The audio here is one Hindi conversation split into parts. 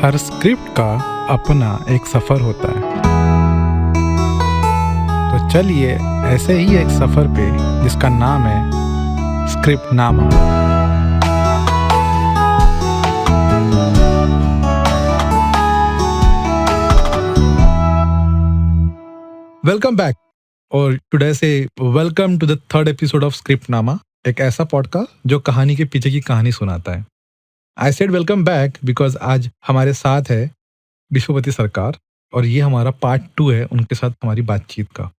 हर स्क्रिप्ट का अपना एक सफ़र होता है। तो चलिए ऐसे ही एक सफ़र पे जिसका नाम है स्क्रिप्ट नामा। वेलकम बैक और टुडे से welcome to the third episode of script नामा, एक ऐसा पॉडकास्ट जो कहानी के पीछे की कहानी सुनाता है। I said welcome back because आज हमारे साथ है विश्वपति सरकार और ये हमारा पार्ट 2 है उनके साथ हमारी बातचीत का।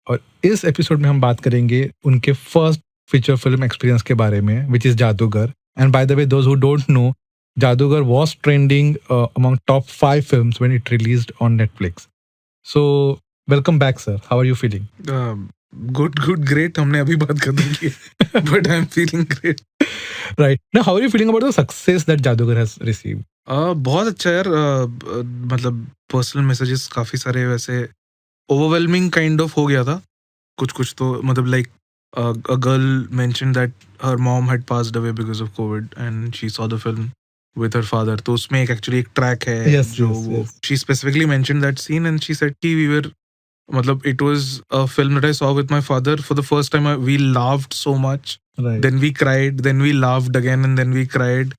और इस एपिसोड में हम बात करेंगे उनके फर्स्ट फीचर फिल्म एक्सपीरियंस के बारे में, which is Jaadugar. And by the way, those who don't know, Jaadugar was trending among top 5 films when it released on Netflix. So welcome back sir, how are you feeling? Good great, हमने अभी बात खत्म की but I am feeling great. Right, now how are you feeling about the success that Jaadugar has received? बहुत अच्छा यार। मतलब पर्सनल मैसेजेस काफी सारे, वैसे ओवरवेलमिंग काइंड ऑफ हो गया था कुछ तो, मतलब like a girl mention that her mom had passed away because of COVID and she saw the film with her father. तो उसमें एक्चुअली एक ट्रैक है जो she specifically mention that scene and she said कि वी वर, मतलब it was a film that I saw with my father for the first time. We laughed so much, Right. then we cried, then we laughed again and then we cried.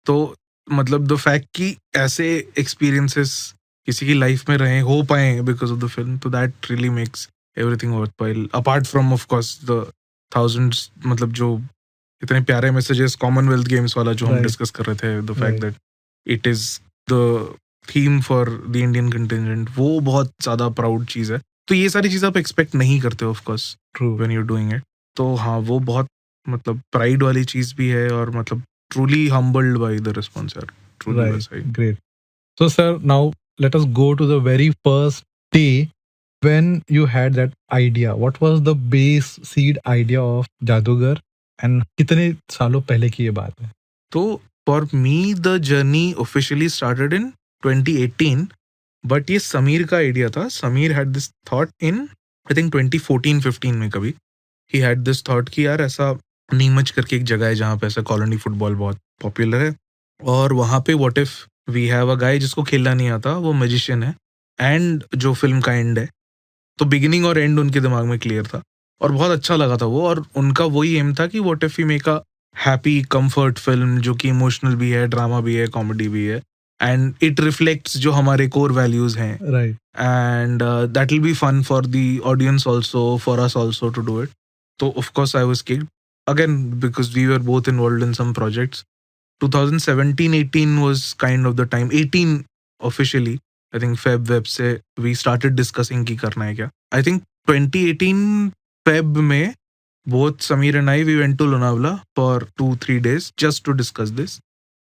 तो मतलब the fact कि ऐसे experiences किसी की life में रहे हो पाए because of the film, तो that really makes everything worthwhile. Apart from of course the thousands, मतलब जो इतने प्यारे messages Commonwealth Games वाला जो हम discuss कर रहे थे, the fact that it is the theme for the Indian contingent, वो बहुत ज़्यादा proud चीज़ है। तो ये सारी चीज़ आप एक्सपेक्ट नहीं करते of course when you doing it. तो हाँ, वो बहुत मतलब प्राइड वाली चीज़ भी है और मतलब truly humbled by the response यार, truly. Great. So sir, now let us go to the very first day when you had that idea. What was the base seed idea of Jaadugar and कितने सालों पहले की ये बात है? तो for me the journey officially started in 2018, but ये समीर का आइडिया था। Sameer had this thought in I think 2014-15 में कभी। ही हैड दिस थॉट कि यार ऐसा नीमच करके एक जगह है जहाँ पे ऐसा कॉलोनी फुटबॉल बहुत पॉपुलर है और वहाँ पे what if we have a guy जिसको खेलना नहीं आता, वो मैजिशियन है एंड जो फिल्म का एंड है। तो बिगिनिंग और एंड उनके दिमाग में क्लियर था और बहुत अच्छा लगा था वो। और उनका वही एम था कि what if we make a happy comfort film जो कि इमोशनल भी है, ड्रामा भी है, कॉमेडी भी है एंड इट रिफ्लेक्ट्स जो हमारे कोर वैल्यूज हैं। Right. And that will be fun for the audience also, for us also to do it. तो of course I was kicked again because we were both involved in some projects. 2017-18 was kind of the time. 18 officially, I think Feb से we started discussing कि करना है क्या। I think 2018 Feb में both Sameer and I we went to Lonavala for 2-3 days just to discuss this.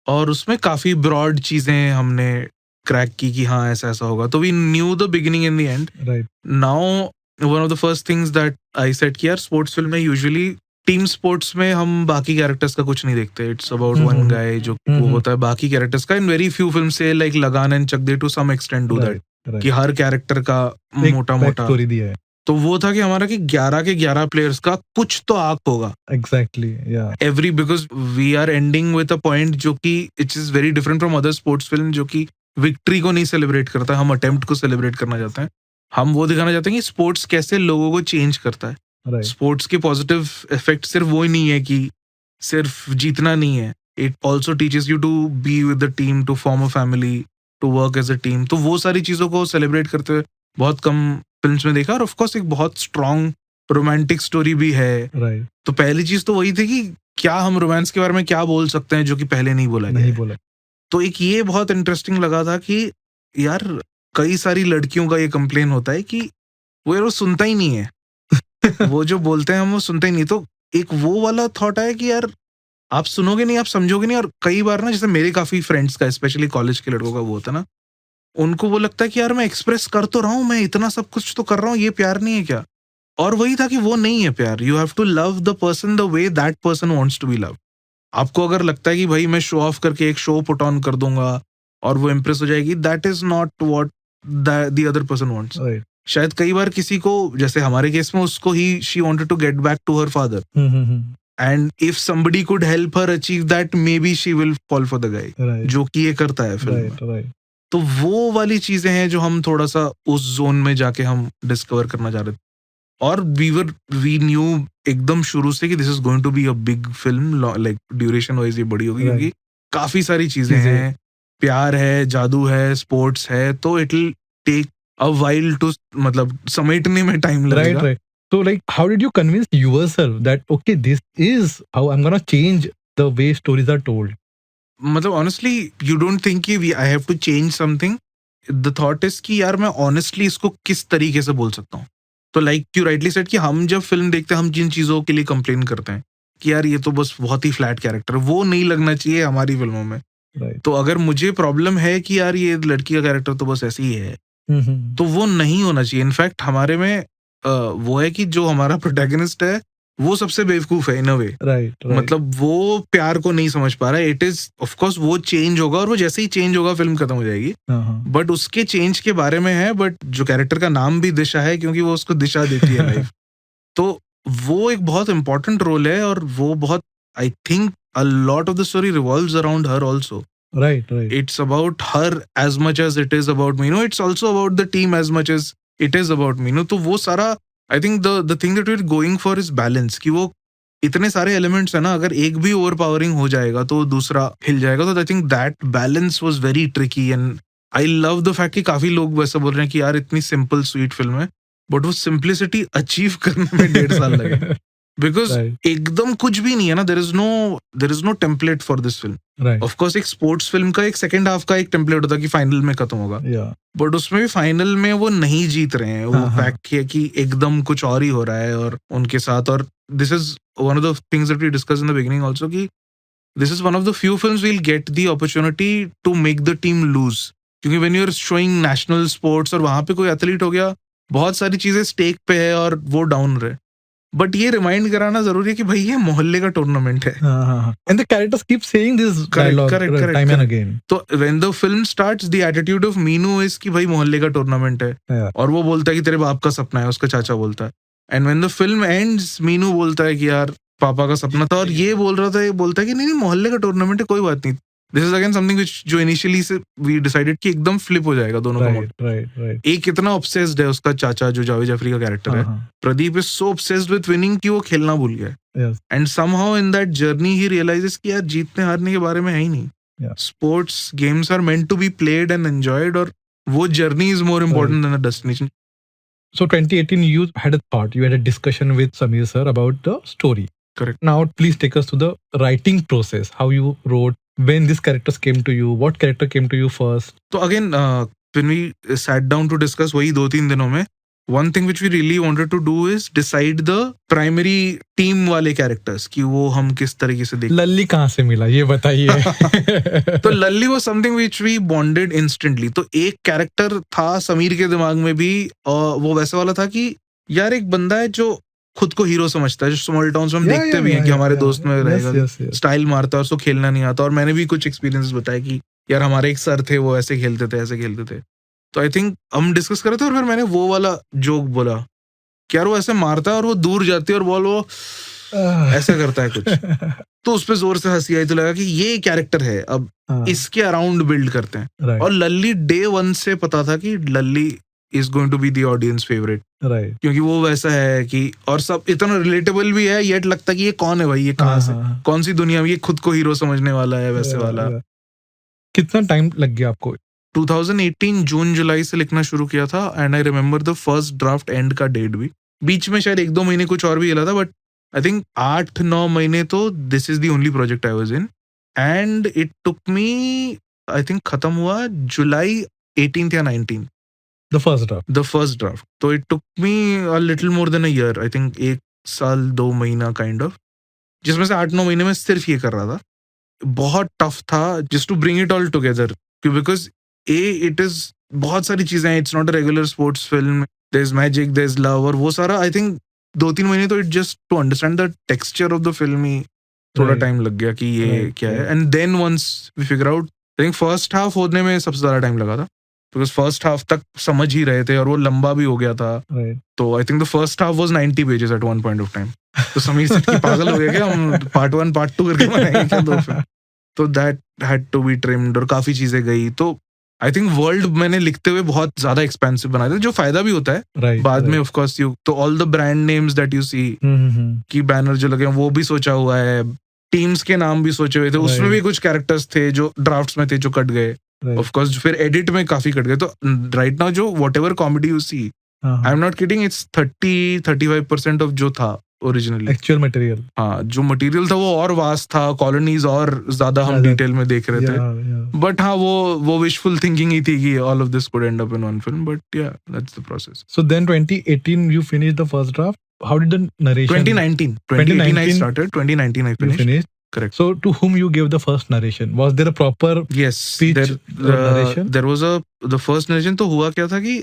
और उसमें काफी ब्रॉड चीजें हमने क्रैक की कि हाँ ऐसा ऐसा होगा। तो we knew the beginning in the end. Right. Now one of the first things that I said कि यार स्पोर्ट्स फिल्म में यूजुअली टीम स्पोर्ट्स में हम बाकी कैरेक्टर्स का कुछ नहीं देखते। इट्स अबाउट वन गाय जो वो होता है बाकी कैरेक्टर्स का। इन वेरी फ्यू फिल्म से like Lagaan and Chak De to some extent do that कि हर कैरेक्टर का मोटा मोटा स्टोरी दिया है। तो वो था कि हमारा कि 11 के 11 प्लेयर्स का कुछ तो आर्क होगा। एग्जैक्टली, या every, because we are ending with a point जो कि it is very different from other sports film जो कि विक्ट्री को नहीं सेलिब्रेट करता, हम अटेम्प्ट को सेलिब्रेट करना चाहते हैं। हम वो दिखाना चाहते हैं कि स्पोर्ट्स कैसे लोगों को चेंज करता है। स्पोर्ट्स के पॉजिटिव इफेक्ट सिर्फ वो ही नहीं है कि सिर्फ जीतना नहीं है, it also teaches you to be with the team, to form a family, to work as a team. तो वो सारी चीजों को सेलिब्रेट करते हुए बहुत कम फिल्म्स में देखा। और ऑफ कोर्स एक बहुत स्ट्रॉन्ग रोमांटिक स्टोरी भी है। तो पहली चीज तो वही थी कि क्या हम रोमांस के बारे में क्या बोल सकते हैं जो कि पहले नहीं बोला गया। तो एक ये बहुत इंटरेस्टिंग लगा था कि यार कई सारी लड़कियों का ये कंप्लेन होता है कि वो यार वो सुनता ही नहीं है वो जो बोलते हैं हम वो सुनते ही नहीं। तो एक वो वाला थॉट है कि यार आप सुनोगे नहीं, आप समझोगे नहीं। और कई बार ना, जैसे मेरे काफी फ्रेंड्स का, स्पेशली कॉलेज के लड़कों का वो होता है ना, उनको वो लगता है कि यार मैं एक्सप्रेस कर तो रहा हूँ, मैं इतना सब कुछ तो कर रहा हूँ, ये प्यार नहीं है क्या। और वही था कि वो नहीं है प्यार। You have to love the person the way that person wants to be love. आपको अगर लगता है कि भाई मैं शो ऑफ करके एक शो पुट ऑन कर दूंगा और वो इम्प्रेस हो जाएगी, that is not what the other person wants. शायद कई बार किसी को, जैसे हमारे केस में, उसको ही she wanted to get back to her father. And if somebody could help her achieve that, maybe she will fall for the guy, Right. जो कि ये करता है फिल्म में. Right. Right. तो वो वाली चीजें हैं जो हम थोड़ा सा उस जोन में जाके हम डिस्कवर करना चाह रहे थे. और वी न्यू एकदम शुरू से कि this is going to be a big film, like duration wise ये बड़ी होगी, Right. क्योंकि काफी सारी चीजें चीजें. हैं, प्यार है, जादू है, स्पोर्ट्स है, तो it will take a while to, मतलब समेटने में टाइम Right. लगेगा. Right. So, like, how did you convince yourself that okay, this is how I'm gonna change the way stories are told? मतलब ऑनेस्टली यू डोंट थिंक कि I have to change something. The thought is कि यार मैं ऑनेस्टली इसको किस तरीके से बोल सकता हूँ. तो लाइक यू राइटली सेड कि हम जब फिल्म देखते हैं हम जिन चीजों के लिए कंप्लेन करते हैं कि यार ये तो बस बहुत ही फ्लैट कैरेक्टर, वो नहीं लगना चाहिए हमारी फिल्मों में. Right. तो अगर मुझे प्रॉब्लम है कि यार ये लड़की का कैरेक्टर तो बस ऐसे ही है, Mm-hmm. तो वो नहीं होना चाहिए. इनफैक्ट हमारे में वो है कि जो हमारा प्रोटैगनिस्ट है वो सबसे बेवकूफ है इन अ वे. Right. Right. मतलब वो प्यार को नहीं समझ पा रहा है. इट इज ऑफ कोर्स वो चेंज होगा, और वो जैसे ही चेंज होगा फिल्म खत्म हो जाएगी. Uh-huh. बट उसके चेंज के बारे में है. बट जो कैरेक्टर का नाम भी दिशा है, क्योंकि वो उसको दिशा देती है लाइफ. तो वो एक बहुत इंपॉर्टेंट रोल है, और वो बहुत, I think a lot of the story revolves around her also. Right. Right. It's about her as much as it is about me. It's also about the team as much as it is about me. तो वो सारा, I think the thing that we're going for is balance. कि वो इतने सारे elements है ना, अगर एक भी overpowering हो जाएगा तो दूसरा हिल जाएगा. तो I think that balance was very tricky, and I love the fact कि काफी लोग वैसा बोल रहे हैं कि यार इतनी simple sweet फिल्म है, बट वो simplicity achieve करने में 1.5 साल लगे. Because Right. एकदम कुछ भी नहीं है ना. There is no template for this film. Right. Of course एक स्पोर्ट्स फिल्म का एक सेकंड हाफ का एक टेम्पलेट होता है कि फाइनल में खत्म होगा, Yeah. बट उसमें भी फाइनल में वो नहीं जीत रहे हैं. वो हाँ, हाँ. फैक्ट है कि एकदम कुछ और ही हो रहा है और उनके साथ. और this is one of the things that we discuss in the beginning also, कि this is one of the few films we'll get the opportunity to make the team lose. क्योंकि when you are showing national sports और वहां पे कोई एथलीट हो गया, बहुत सारी चीजें स्टेक पे है और वो डाउन रहे. बट ये रिमाइंड कराना जरूरी है कि भाई ये मोहल्ले का टूर्नामेंट है. And the characters keep saying this dialogue correct, time and again. तो when the film starts, the attitude of Meenu is कि भाई मोहल्ले का टूर्नामेंट है. Yeah. और वो बोलता है कि तेरे बाप का सपना है, उसका चाचा बोलता है. And when the film ends, Meenu बोलता है कि यार पापा का सपना था, और ये बोलता है कि नहीं मोहल्ले का टूर्नामेंट है, कोई बात नहीं. This is again something which जो इनिशियली से वी डिसाइडेड कि एकदम फ्लिप हो जाएगा दोनों का मोड. Right. एक कितना ऑब्सेस्ड है उसका चाचा जो जावेद जाफरी का कैरेक्टर है. Uh-huh. Pradeep is so obsessed with winning कि वो खेलना भूल गया. Yes. And somehow in that journey he realizes कि यार जीतने हारने के बारे में है ही नहीं. Yeah. Sports games are meant to be played and enjoyed, और वो journey is more important than the destination. So 2018, you had a thought, you had a discussion with Samir sir about the story. Correct. Now, please take us to the writing process. How you wrote, when these characters came to you, what character came to you first? तो again when we sat down to discuss वही 2-3 दिनों में, one thing which we really wanted to do is decide the primary team वाले characters, कि वो हम किस तरीके से देखें. लल्ली कहाँ से मिला ये बताइए. तो लल्ली वो something which we bonded instantly. तो एक कैरेक्टर था समीर के दिमाग में भी, और वो वैसे वाला था कि यार एक बंदा है जो खुद को हीरो समझता है, जो स्मॉल टाउन्स में हम देखते भी हैं कि हमारे दोस्त में रहेगा, स्टाइल मारता है और उसको खेलना नहीं आता. और मैंने भी कुछ एक्सपीरियंसेस बताया कि यार हमारे एक सर थे, वो ऐसे खेलते थे, ऐसे खेलते थे. तो आई थिंक हम डिस्कस कर रहे थे, और फिर मैंने वो वाला जोक बोला कि यार वो ऐसे मारता है और वो दूर जाती है और बॉल वो ऐसा करता है कुछ. तो उस पर जोर से हंसी आई. तो लगा कि ये कैरेक्टर है, अब इसके अराउंड बिल्ड करते हैं. Right. और लल्ली डे 1 से पता था कि Lalli is going to be the audience favourite. Right. क्योंकि वो वैसा है कि, और सब इतना रिलेटेबल भी है, येट लगता है कि ये कौन है भाई, ये कहाँ से, कौन सी दुनिया में, ये खुद को हीरो समझने वाला है, वैसे वाला. कितना टाइम लग गया आपको? 2018 जून जुलाई से लिखना शुरू किया था. And I remember the first draft and का डेट भी. बीच में शायद 1-2 महीने कुछ और भी हिला था, बट आई थिंक 8-9 महीने तो this is the only project I was in. And it took me, I think खत्म हुआ जुलाई 18th या 19th. The first draft. The first draft. So it took me a little more than a year. I think 1 साल 2 महीना kind of. जिसमें से 8-9 महीने में सिर्फ ये कर रहा था. बहुत टफ था just to bring it all together. Because it is बहुत सारी चीजें हैं. It's not a regular sports film. There's magic, there's love, और वो सारा I think 2-3 महीने तो it just to understand the texture of the film ही थोड़ा टाइम लग गया कि ये क्या है. And then once we figure out, I think first half होने में सबसे ज़्यादा टाइम लगा था. बिकॉज फर्स्ट हाफ तक समझ ही रहे थे और वो लंबा भी हो गया था. राइट. तो I think the first half was 90 pages at one point of time. तो समीर सेठ की पागल हो गया क्या, हम पार्ट 1 पार्ट 2 करके बनाएंगे क्या 2 फिल्म. तो that had to be trimmed और काफी चीजें गई. तो आई थिंक वर्ल्ड मैंने लिखते हुए बहुत ज्यादा एक्सपेंसिव बना दिया, जो फायदा भी होता है राइट. बाद में ऑफ कोर्स. यू तो all the brand names that you see की बैनर जो लगे हैं वो भी सोचा हुआ है, टीम्स के नाम भी सोचे हुए थे. उसमें Right. भी कुछ कैरेक्टर्स थे जो ड्राफ्ट्स में थे जो कट गए Right. Of course. फिर एडिट में काफी कट गए. तो राइट नाउ जो whatever comedy you see, I am not kidding, it's 30-35% of जो था ओरिजिनली. Actual material. हाँ, जो मटेरियल था वो और वास्ट था, कॉलोनीज और ज्यादा हम ज्यादा- डिटेल में देख रहे थे. बट हाँ, वो विशफुल थिंकिंग ही थी कि all of this could end up in one film. But yeah, that's the process. So then 2018 you finished the first draft. How did the narration 2018 I started, 2019 I you finished. finished? Correct. So to whom you gave the first narration? Was there a proper Yes, speech narration? there was the first narration. तो हुआ क्या था कि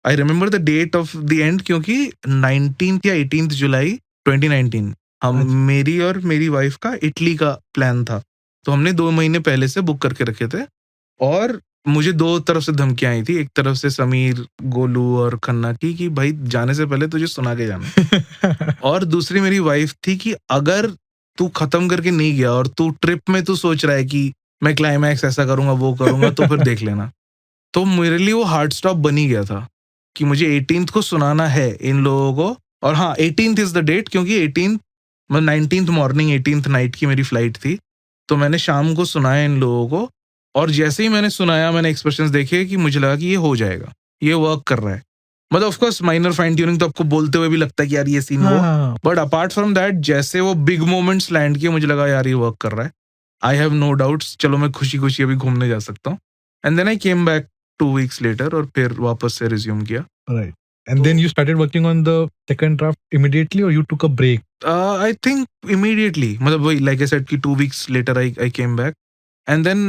I remember the date of the end क्योंकि 19th या 18th जुलाई 2019 हम अच्छा. मेरी और मेरी वाइफ का इटली का प्लान था. तो हमने 2 महीने पहले से बुक करके रखे थे. और मुझे 2 तरफ से धमकियां आई थी. एक तरफ से समीर, गोलू और खन्ना की कि भाई जाने से पहले तुझे सुना के जाना. और दूसरी मेरी वाइफ थी कि अगर तू खत्म करके नहीं गया और तू ट्रिप में तू सोच रहा है कि मैं क्लाइमैक्स ऐसा करूंगा वो करूंगा तो फिर देख लेना. तो मेरे लिए वो हार्ड स्टॉप बनी गया था कि मुझे 18th को सुनाना है इन लोगों को. और हाँ, 18th इज द डेट क्योंकि 18th मतलब 19th मॉर्निंग 18th नाइट की मेरी फ्लाइट थी. तो मैंने शाम को सुनाया इन लोगों को. और जैसे ही मैंने सुनाया, मैंने एक्सप्रेशंस देखे कि मुझे लगा कि ये हो जाएगा, ये वर्क कर रहा है. मतलब of course minor fine tuning तो आपको बोलते हुए भी लगता है कि यार ये सीन वो. हाँ. बट अपार्ट फ्रॉम दैट, जैसे वो बिग मोमेंट्स लैंड किए, मुझे लगा यार ये वर्क कर रहा है. आई हैव नो डाउट्स, चलो मैं खुशी खुशी अभी घूमने जा सकता हूँ. And then I came back 2 weeks later और फिर वापस से रिज्यूम किया. Right. And then you started working on the second draft immediately, or you took a break? I think immediately. मतलब वही, like I said कि 2 weeks later I came back. And then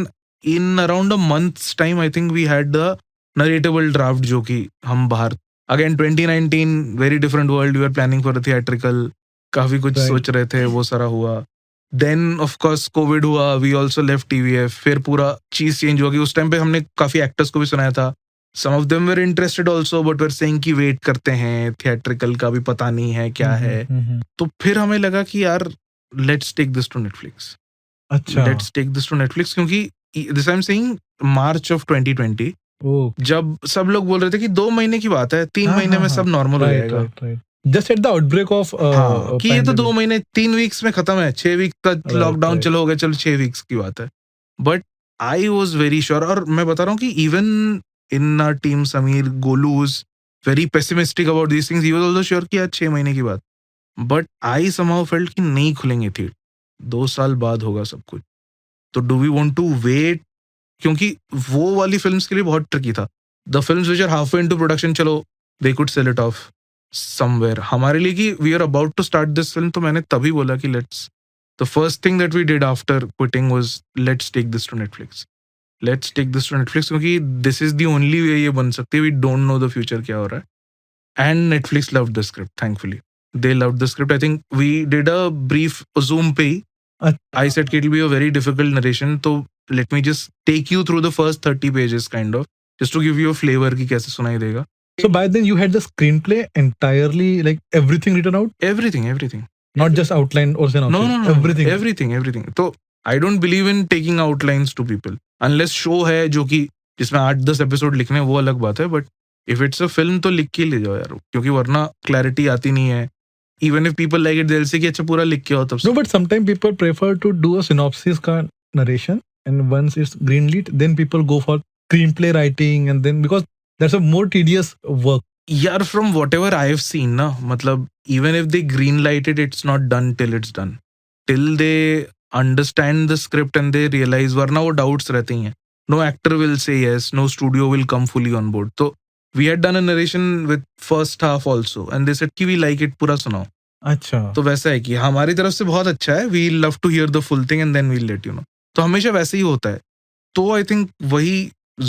in around a month's time, I think we had the narratable draft जो कि हम बाहर. Again 2019, very different world. We were planning for a theatrical. काफी कुछ Right. सोच रहे थे, वो सारा हुआ. Then of course COVID हुआ. We also left TVF. फिर पूरा चीज चेंज हो गई. उस टाइम पे हमने काफी एक्टर्स को भी सुनाया था. Some of them were interested also, but were saying कि वेट करते हैं, थिएट्रिकल का भी पता नहीं है क्या है. तो फिर हमें लगा कि यार let's take this to Netflix. अच्छा. Let's take this to Netflix क्योंकि this I am saying March of 2020, Oh. जब सब लोग बोल रहे थे कि 2 महीने की बात है, 3 हाँ, महीने हाँ, में हाँ. सब नॉर्मल हो Right, जाएगा. right, right. Just at the outbreak of हाँ, कि ये तो 2 pandemic. महीने 3 वीक्स में खत्म है, 6 वीक का Right, लॉकडाउन right. चलो हो गया, चलो 6 वीक्स की बात है. But I was very sure. और मैं बता रहा हूँ कि even in our team Sameer, Golu was very pessimistic about these things. He was also sure कि यार 6 महीने की बात. बट आई समहाउ फेल्ट कि नहीं खुलेंगे थिएटर, 2 साल बाद होगा सब कुछ. तो do we want to wait, क्योंकि वो वाली फिल्म्स के लिए बहुत ट्रिकी था. The films which are halfway into production, चलो they could sell it off somewhere. हमारे लिए कि we are about to start this film, तो मैंने तभी बोला कि let's, the first thing that we did after quitting was let's take this to Netflix. Let's take this to Netflix क्योंकि this is the only way ये बन सकती है. We don't know the future क्या हो रहा है. And Netflix loved the script, thankfully they loved the script. I think we did a brief Zoom पे ही. I said कि it'll be a very difficult narration, तो let me just take you through the first 30 pages kind of, just to give you a flavor कि कैसे सुनाई देगा. So by then you had the screenplay entirely, like everything written out, Everything. not just outline or synopsis. No. Everything. तो I don't believe in taking outlines to people unless show है जो कि जिसमें 8-10 एपिसोड लिखने हैं, वो अलग बात है. But if it's a film तो लिख के ले जाओ यार, क्योंकि वरना क्लैरिटी आती नहीं है. Even if people like it, they'll say कि अच्छा पूरा लिख के आओ तब से. No, but sometimes people prefer to do a synopsis का narration, and once it's greenlit, then people go for screenplay writing, and then because that's a more tedious work. यार from whatever I have seen ना, मतलब even if they greenlight it, it's not done till it's done. Till they understand the script and they realize, वरना वो doubts रहती हैं. No actor will say yes, no studio will come fully on board. तो we had done a narration with first half also, and they said कि we like it, पूरा सुनाओ. अच्छा. तो वैसा है कि हमारी तरफ से बहुत अच्छा है. We love to hear the full thing and then we'll let you know. तो हमेशा वैसे ही होता है. तो I think वही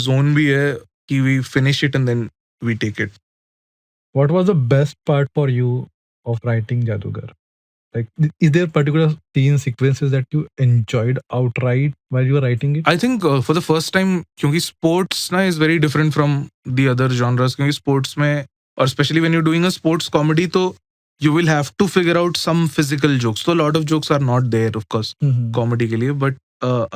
zone भी है कि we finish it and then we take it. What was the best part for you of writing जादूगर? Like, is there particular scene sequences that you enjoyed outright while you were writing it? I think for the first time, क्योंकि sports ना is very different from the other genres, क्योंकि sports में और especially when you're doing a sports comedy, तो you will have to figure out some physical jokes. So a lot of jokes are not there, of course, Mhm. comedy के लिए, but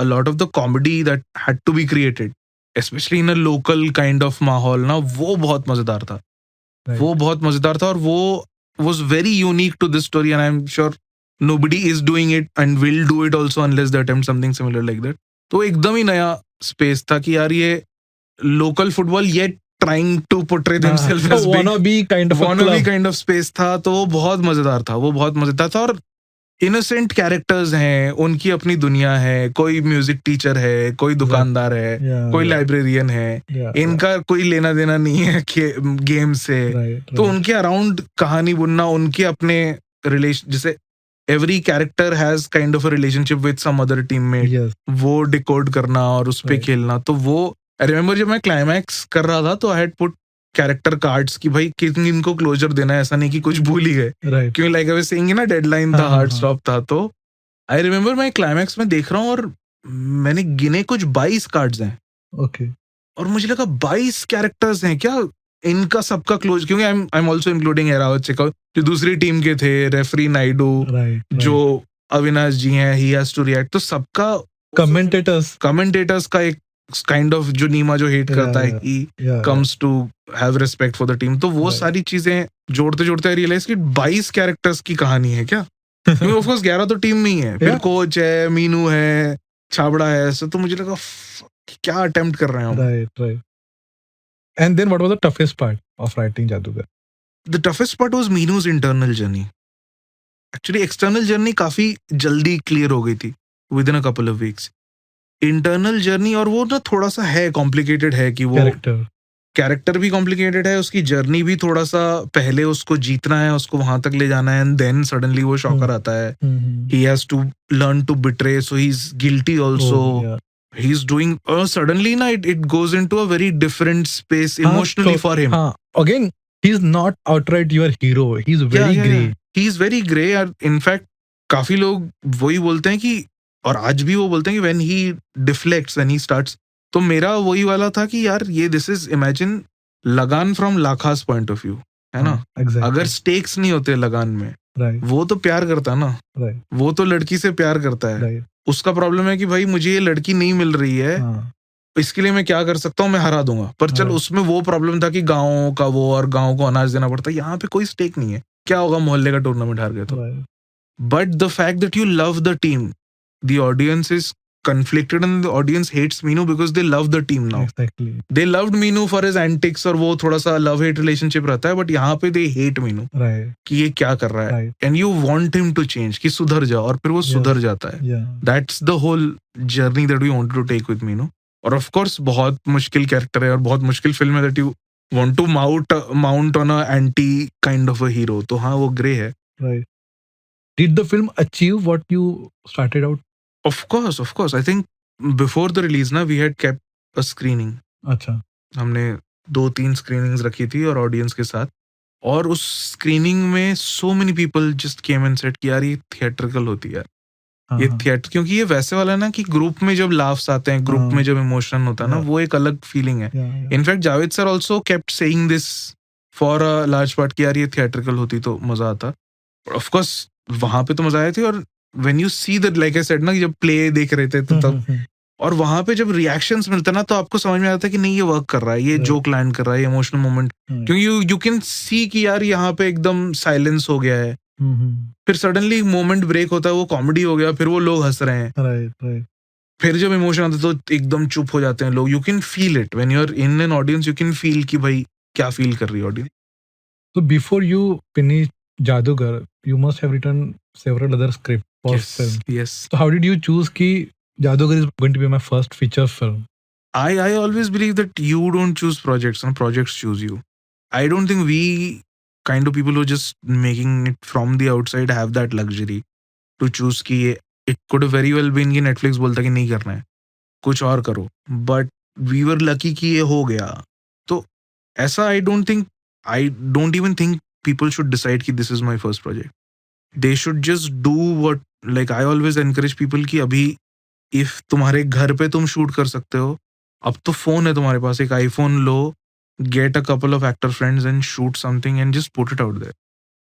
a lot of the comedy that had to be created, especially in a local kind of माहौल ना, वो बहुत मजेदार था. Right. वो बहुत मजेदार था और वो was very unique to this story, and I'm sure nobody is doing it and will do it also unless they attempt something similar like that. तो एकदम ही नया स्पेस था कि यार ये local football yet trying to portray themselves as big wannabe kind of a wannabe club. Kind of space था. तो वो बहुत मजेदार था, वो बहुत मजेदार था. और इनोसेंट कैरेक्टर्स हैं, उनकी अपनी दुनिया है. कोई म्यूजिक टीचर है, कोई दुकानदार है, Yeah, कोई yeah, लाइब्रेरियन है. yeah, इनका कोई लेना देना नहीं है गेम से. right, तो right. उनके अराउंड कहानी बुनना, उनके अपने रिलेशन, जैसे every character has kind of a relationship with some other teammate, Yes. वो डिकोड करना और उस पे Right. खेलना. तो वो आई रिमेम्बर जब मैं क्लाइमैक्स कर रहा था तो I had put character cards की भाई किन इनको क्लोजर देना है, ऐसा नहीं कि कुछ भूल ही गए. Right. क्योंकि लाइक आई वाज सेइंग ना, डेडलाइन था, हाँ, हार्ड हाँ. स्टॉप था. तो आई रिमेम्बर मैं क्लाइमैक्स में देख रहा हूँ और मैंने गिने कुछ 22 कार्ड्स हैं Okay. और मुझे लगा 22 कैरेक्टर्स हैं क्या, इनका सबका क्लोज. क्योंकि I am also including Airavat checkout जो दूसरी टीम के थे, रेफरी नायडू, Right. जो अविनाश जी हैं, ही हैज टू रिएक्ट. तो सबका कमेंटेटर्स का एक काइंड ऑफ, जो नीमा जो हेट करता है, he Yeah. Comes to have respect for the team. तो वो Right. सारी चीजें जोड़ते जोड़ते आई रियलाइज कि 22 कैरेक्टर्स की कहानी है क्या. क्योंकि ऑफ कोर्स 11 तो टीम में ही है, फिर Yeah. कोच है, मीनू है, छाबड़ा है. तो मुझे लगा क्या अटेम्प्ट कर रहे हैं हम. Right, right. And then what was the toughest part of writing Jadugar? The toughest part was Meenu's internal journey. Actually, external journey काफी जल्दी क्लियर हो गई थी within a couple of weeks. Internal journey, और वो ना थोड़ा सा है कॉम्प्लिकेटेड है कि वो Character. कैरेक्टर भी कॉम्प्लिकेटेड है, उसकी जर्नी भी थोड़ा सा, पहले उसको जीतना है, उसको वहां तक ले जाना है, एंड देन सडनली वो शॉकर आता है. Mhm. He has to learn to betray, so he's guilty also. Oh, yeah. He's doing suddenly na it goes into a very different space हाँ, emotionally so- for him. हाँ. Again, he's not outright your hero. He's very grey. He's very grey. In fact, काफी लोग वही बोलते हैं कि, और आज भी वो बोलते हैं कि when he deflects, when he starts. तो मेरा वही वाला था कि यार ये this is, imagine लगान from लाखास point of view, है ना. हाँ, exactly. अगर stakes नहीं होते लगान में, Right, वो तो प्यार करता है ना, right, वो तो लड़की से प्यार करता है. right. उसका प्रॉब्लम है कि भाई मुझे ये लड़की नहीं मिल रही है, हाँ, इसके लिए मैं क्या कर सकता हूँ, मैं हरा दूंगा. पर चल, हाँ. उसमें वो प्रॉब्लम था कि गाँव का वो, और गाँव को अनाज देना पड़ता है. यहाँ पे कोई स्टेक नहीं है, क्या होगा मोहल्ले का टूर्नामेंट हार गए तो. right. But the fact that you love the team, the audience is conflicted and the audience hates Meenu because they love the team now. Exactly. They loved Meenu for his antics, और वो थोड़ा सा love hate relationship रहता है, बट यहाँ पे they hate Meenu Right, कि ये क्या कर रहा है, right. and you want him to change, कि सुधर जाओ, और फिर वो Yeah. सुधर जाता है. Yeah. That's the whole journey that we wanted to take with Meenu. और of course बहुत मुश्किल कैरेक्टर है और बहुत मुश्किल फिल्म है that you want to mount on a anti kind of a hero. तो हाँ, वो ग्रे है. Right. Did the film achieve what you started out? Of course. I think before the release ना, we had kept a screening. अच्छा. हमने 2-3 screenings रखी थी और ऑडियंस के साथ, और उस स्क्रीनिंग में so many people just came and said कि यार ये थिएट्रिकल होती है यार, हाँ, ये हाँ. थिएटर, क्योंकि ये वैसे वाला ना कि ग्रुप में जब लाफ्स आते हैं, ग्रुप हाँ. में जब इमोशन होता है ना, Yeah. वो एक अलग फीलिंग है. Yeah, yeah. In fact Javed sir also kept saying this for a large part कि यार ये थिएट्रिकल होती तो मजा आता. ऑफ कोर्स वहां पे तो मजा आया थी, और when you see that, like I said ना, कि जब प्ले देख रहे थे तो तब, और वहां पे जब रिएक्शंस मिलता ना, तो आपको समझ में आता है कि नहीं ये वर्क कर रहा है, ये Right. जोक लैंड कर रहा है, ये इमोशनल मोमेंट. Right. क्योंकि यू कैन सी कि यार यहाँ पे एकदम साइलेंस हो गया है, Mhm. फिर सडनली मोमेंट ब्रेक होता है, वो कॉमेडी हो गया, फिर वो लोग हंस रहे हैं, Right, right. फिर जब इमोशन आता है तो एकदम चुप हो जाते हैं लोग. You can feel it when you are in an audience, you can feel कि भाई क्या फील कर रही है audience. So before you finished Jadugar, you must have written several other scripts for film. Yes. So how did you choose कि Jadugar is going to be my first feature film? I always believe that you don't choose projects, and projects choose you. I don't think we kind of people who are just making it from the outside have that luxury to choose कि it could have very well been कि Netflix बोलता कि नहीं करना है, कुछ और करो. But we were lucky कि ये हो गया. तो ऐसा I don't even think people should decide कि this is my first project. they should just do what, like I always encourage people कि अभी if तुम्हारे घर पे तुम शूट कर सकते हो, अब तो फोन है तुम्हारे पास, एक iPhone low, get a couple of actor friends and shoot something and just put it out there.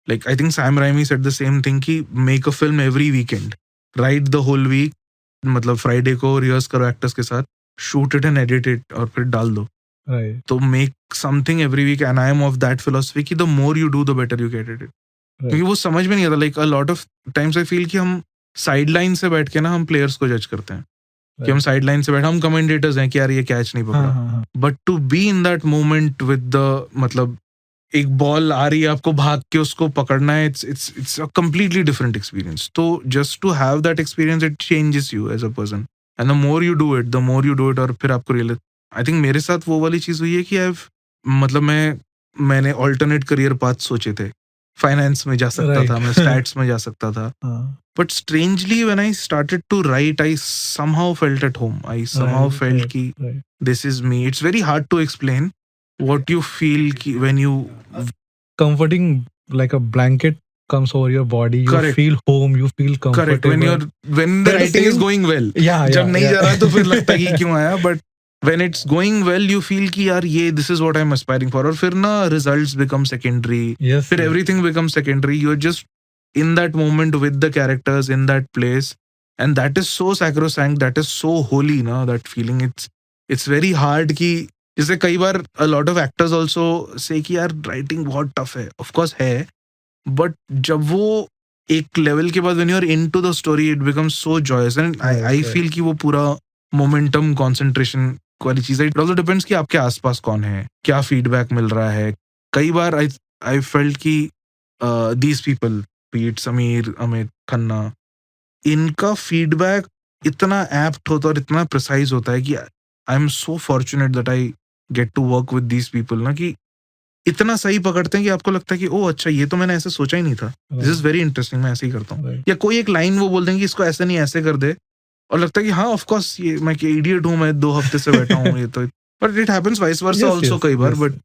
Like I think Sam Raimi said the same thing कि make a film every weekend, write the whole week, मतलब फ्राइडे को रिहर्स करो एक्टर्स के साथ, shoot it and edit it और फिर डाल दो. Right. तो make something every week and I am of that philosophy कि the more you do the better you get it. क्योंकि वो समझ में नहीं आता. Like a lot of times I feel कि हम साइड लाइन से बैठ के ना हम प्लेयर्स को जज करते हैं कि हम साइड लाइन से बैठे, हम कमेंटेटर्स हैं कि यार ये कैच नहीं पकड़ा. But to be in that moment with the, मतलब एक बॉल आ रही है आपको भाग के उसको पकड़ना है, it's a completely different experience. तो just to have that experience it changes you as a person and the more you do it और फिर आपको रियलाइज. आई थिंक मेरे साथ वो वाली चीज हुई है कि मतलब मैंने ऑल्टरनेट करियर पाथ सोचे थे. फाइनेंस में जा सकता Right. था मैं, स्टैट्स में जा सकता था. But strangely, when I started to write, I somehow felt at home. I somehow felt कि this is me. It's very hard to explain what you feel when you. Comforting, like a blanket comes over your body. You Correct. feel home. You feel Correct. comfortable. When the But writing is same- going well. Yeah, जब नहीं जा रहा तो फिर yeah. लगता है कि क्यों आया. But when it's going well, you feel कि यार ये this is what I'm aspiring for. और फिर ना results become secondary. Yes. फिर everything becomes secondary. You're just in that moment with the characters in that place, and that is so sacrosanct, that is so holy na, that feeling. It's very hard कि जैसे कई बार a lot of actors also say कि यार writing बहुत tough है. Of course है, but जब वो एक लेवल के बाद when you're into the story it becomes so joyous, and I feel कि वो पूरा momentum concentration वाली चीज है. It also depends कि आपके आसपास कौन है, क्या फीडबैक मिल रहा है. कई बार I felt कि these people, पीट, समीर, अमित, खन्ना, इनका फीडबैक इतना एप्ट होता है और इतना प्रिसाइज होता है कि I am so fortunate that I get to work with these people ना, कि इतना सही पकड़ते हैं कि आपको लगता है कि ओह अच्छा ये तो मैंने ऐसे सोचा ही नहीं था, दिस इज वेरी इंटरेस्टिंग, मैं ऐसे ही करता हूँ. या कोई एक लाइन वो बोल देंगे कि इसको ऐसे नहीं ऐसे कर दे, और लगता है कि हाँ ऑफ कोर्स ये मैं इडियट हूँ, मैं 2 हफ्ते से बैठा हूँ ये तो. But it happens vice versa also कई बार. बट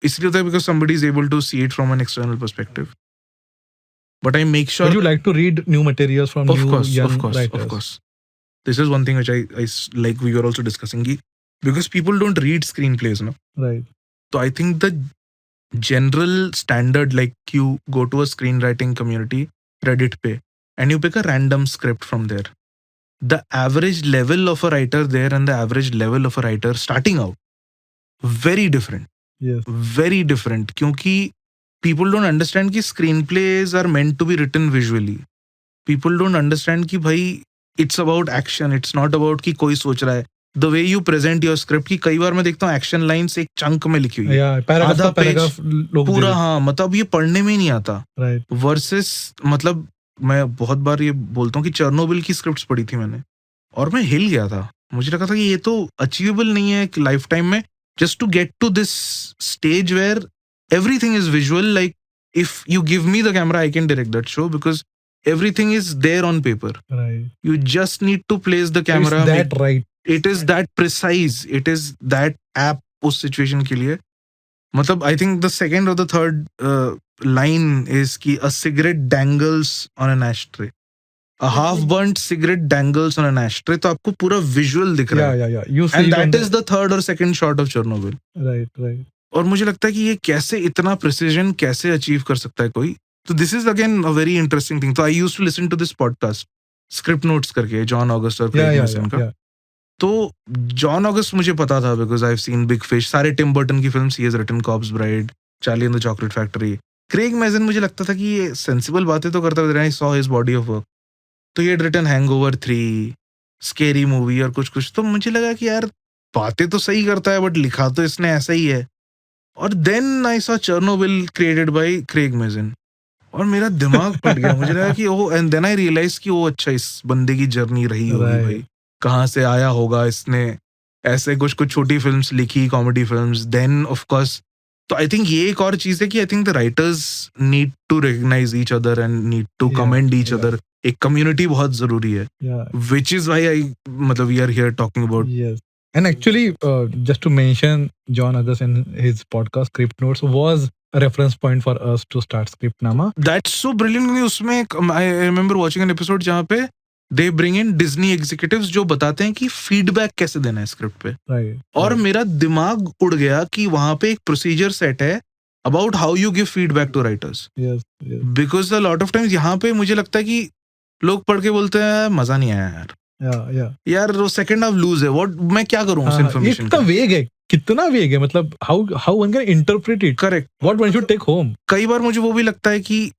इसलिए होता है because somebody is able to see it from an external perspective. But I make sure. Would you like to read new materials from new young writers? Of course. This is one thing which I like we were also discussing, because people don't read screenplays, no? Right. So I think the general standard, like you go to a screenwriting community, Reddit pe, and you pick a random script from there. The average level of a writer there and the average level of a writer starting out, very different. Yes. Very different. क्योंकि people don't understand कि screenplays are meant to be written visually. People don't understand कि भाई it's about action, it's not about कि कोई सोच रहा है. The way you present your script, कि कई बार मैं देखता हूँ action lines एक chunk में लिखी हुई है. Yeah, paragraph लोग पूरा, हाँ, मतलब ये पढ़ने में ही नहीं आता. Right. Versus, मतलब मैं बहुत बार ये बोलता हूँ कि चर्नोबिल की स्क्रिप्ट्स पढ़ी थी मैंने और मैं हिल गया था. मुझे लगा था कि ये तो अचीवेबल नहीं है लाइफ टाइम में, just to get to this stage where everything is visual. Like if you give me the camera, I can direct that show because everything is there on paper. Right. You just need to place the camera. It's that right. It is that precise. It is that app उस situation के लिए. मतलब I think the second or the third line is कि a cigarette dangles on an ashtray. A half-burnt cigarette dangles on an ashtray. तो आपको पूरा visual दिख रहा है. Yeah. You see And that is the third or second shot of Chernobyl. Right. और मुझे लगता है कि ये कैसे इतना प्रिसीजन कैसे अचीव कर सकता है कोई. तो this is again a very interesting thing. तो I used to listen to this podcast Scriptnotes करके, जॉन ऑगस्ट और क्रेग मैसन का. तो जॉन ऑगस्ट मुझे पता था because I have seen Big Fish, सारे टिम बर्टन की films, he has written Corpse Bride, Charlie and the Chocolate Factory. Craig Mazin मुझे लगता था कि ये सेंसिबल बातें तो करता है, I saw his body of work. तो ये रिटन हैंगओवर 3, स्केरी मूवी और कुछ. तो मुझे लगा कि यार बातें तो सही करता है बट लिखा तो इसने ऐसा ही है. और then I saw Chernobyl created by Craig Mazin और मेरा दिमाग फट गया. मुझे लगा कि oh, and then I realise कि वो अच्छा इस बंदे की जर्नी रही होगी भाई, कहाँ से आया होगा इसने, ऐसे कुछ छोटी फिल्म्स लिखी, comedy films. Then of course, तो आई थिंक ये एक और चीज है कि I think the writers need to recognize each other and need to commend each other. एक कम्युनिटी बहुत जरूरी है, विच इज व्हाई आई मतलब we are here talking about And actually, just to mention, John August and his podcast Script Notes was a reference point for us to start Scriptnama. That's so brilliant क्योंकि उसमें I remember watching an episode जहाँ पे they bring in Disney executives जो बताते हैं कि फीडबैक कैसे देना है स्क्रिप्ट पे, Right. और right. मेरा दिमाग उड़ गया कि वहां पे एक प्रोसीजर सेट है about how you give feedback to writers, Yes. Yes. Because a lot of times यहाँ पे मुझे लगता है कि लोग पढ़ के बोलते हैं मजा नहीं आया यार, Yeah. Yeah. यार वो सेकंड हाफ लूज है, व्हाट मैं क्या करूं उस हाँ, इन्फॉर्मेशन इतना वेग है, कितना वेग है, मतलब how one can interpret it, correct. what one should take home. कई बार मुझे वो भी लगता है कि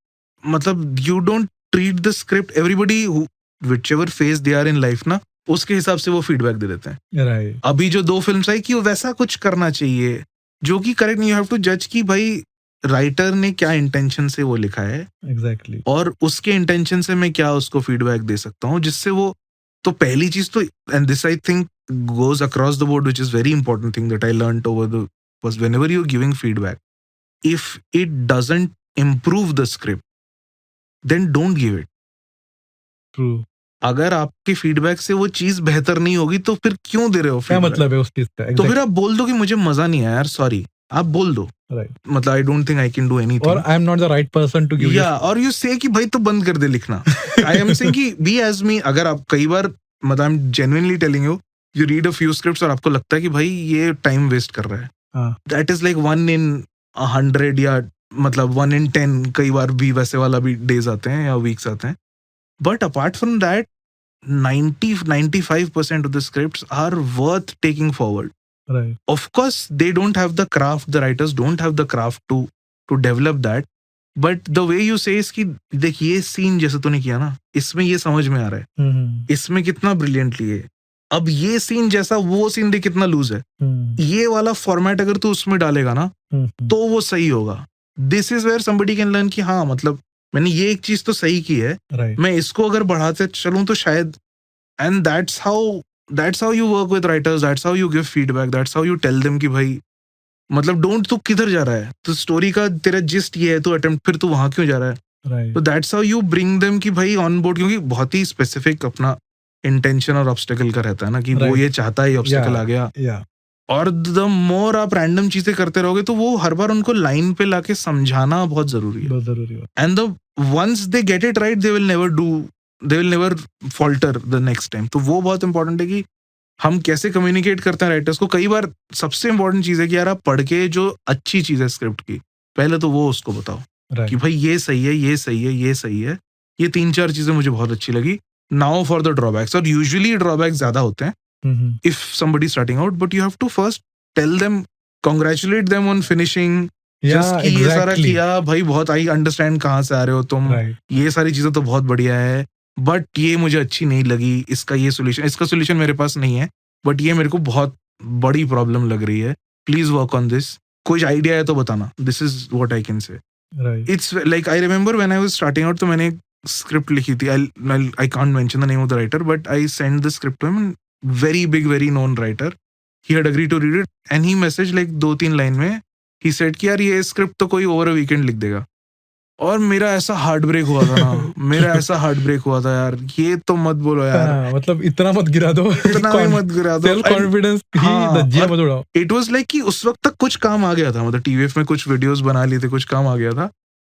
मतलब you don't treat the script, everybody whichever phase they are in life ना, उसके हिसाब से वो फीडबैक दे देते हैं. Right. अभी जो 2 फिल्म्स आई कि वैसा कुछ करना चाहिए, जो कि करेक्ट नहीं. यू हैव टू जज कि भाई राइटर ने क्या इंटेंशन से वो लिखा है, Exactly. और उसके इंटेंशन से मैं क्या उसको फीडबैक दे सकता हूँ जिससे वो, तो पहली चीज तो, and this I think goes across the board, which is very important thing that I learned over the was whenever you're giving feedback, if it doesn't improve the script, then don't give it. True. अगर आपके फीडबैक से वो चीज बेहतर नहीं होगी तो फिर क्यों दे रहे हो क्या feedback? मतलब है उस चीज का? तो फिर आप बोल दो कि मुझे मजा नहीं आया यार, सॉरी, आप बोल दो. Right. मतलब आई don't think I can do anything. Or I'm not the right person to give you. या और यू से कि भाई तो बंद कर दे लिखना. आई एम सेइंग कि बी एज मी. अगर आप कई बार, मतलब I am genuinely telling you, you read a few scripts और आपको लगता है कि भाई ये टाइम वेस्ट कर रहा है, हाँ. दैट इज लाइक 1 in 100 या मतलब 1 in 10 कई बार भी वैसे वाला भी डेज आते हैं या वीक्स आते हैं. But apart from that 90-95% of the scripts are worth taking forward. Right. Of course they don't have the craft, the writers don't have the craft to develop that, but the way you say is कि देख ये सीन जैसे तूने किया ना, इसमें ये समझ में आ रहा है, हम्म. इसमें कितना ब्रिलियंटली है, अब ये सीन जैसा वो सीन देख कितना लूज है, ये वाला फॉर्मेट अगर तू उसमें डालेगा ना तो वो सही होगा. This is where somebody can learn कि हाँ मतलब मैंने ये एक चीज तो सही की है, Right. मैं इसको अगर बढ़ाते चलूं तो शायद. And that's how you work with writers, that's how you give feedback, that's how you tell them कि भाई मतलब डोंट, तू किधर जा रहा है, तो स्टोरी का तेरा जिस्ट ये है, तो अटेम्प्ट, फिर तू वहां क्यों जा रहा है. Right. तो that's how you bring them कि भाई ऑन बोर्ड, क्योंकि बहुत ही स्पेसिफिक अपना इंटेंशन और ऑब्स्टेकल का रहता है ना कि वो Right. ये चाहता है, ऑब्स्टेकल आ गया. Yeah. और द मोर आप रैंडम चीजें करते रहोगे तो वो हर बार उनको लाइन पे लाके समझाना बहुत जरूरी है. बहुत जरूरी है. And the once they get it right they will never falter the next time. तो वो बहुत इंपॉर्टेंट है कि हम कैसे कम्युनिकेट करते हैं राइटर्स को. कई बार सबसे इंपॉर्टेंट चीज है कि यार आप पढ़ के जो अच्छी चीज है स्क्रिप्ट की, पहले तो वो उसको बताओ Right. कि भाई ये सही है, ये सही है, ये सही है, ये 3-4 चीजें मुझे बहुत अच्छी लगी. नाउ फॉर द ड्रॉबैक्स, और यूजुअली ड्रॉबैक्स ज्यादा होते हैं हम्म. if somebody starting out, but you have to first tell them, congratulate them on finishing. Yeah, just कि ये सारा exactly. किया भाई, बहुत आई अंडरस्टैंड कहाँ से आ रहे हो तुम, Right. ये सारी चीजें तो बहुत बढ़िया है, बट ये मुझे अच्छी नहीं लगी, इसका ये सोल्यूशन, इसका सोल्यूशन मेरे पास नहीं है, बट ये मेरे को बहुत बड़ी प्रॉब्लम लग रही है, प्लीज वर्क ऑन दिस. कोई आइडिया है तो बताना. This is what I can say. Right. It's like I remember when I was starting out, तो मैंने एक स्क्रिप्ट लिखी थी. I can't mention the name of the writer, but I send the script to him. Very big, very known writer. He had agreed to read it, and he messaged like 2-3 line में. He said कि यार ये स्क्रिप्ट तो कोई ओवर अ वीकेंड लिख देगा. और मेरा ऐसा हार्ट ब्रेक हुआ था ना, मेरा ऐसा हार्ट ब्रेक हुआ था यार, ये तो मत बोलो यार, हाँ, मतलब इतना मत गिरा दो. इतना भी मत गिरा दो. सेल्फ कॉन्फिडेंस ही हाँ, धज्जियां और मत उड़ाओ. इट वाज लाइक कि उस वक्त तक कुछ काम आ गया था, मतलब टीवीएफ में कुछ वीडियोस बना लिए थे, कुछ काम आ गया था.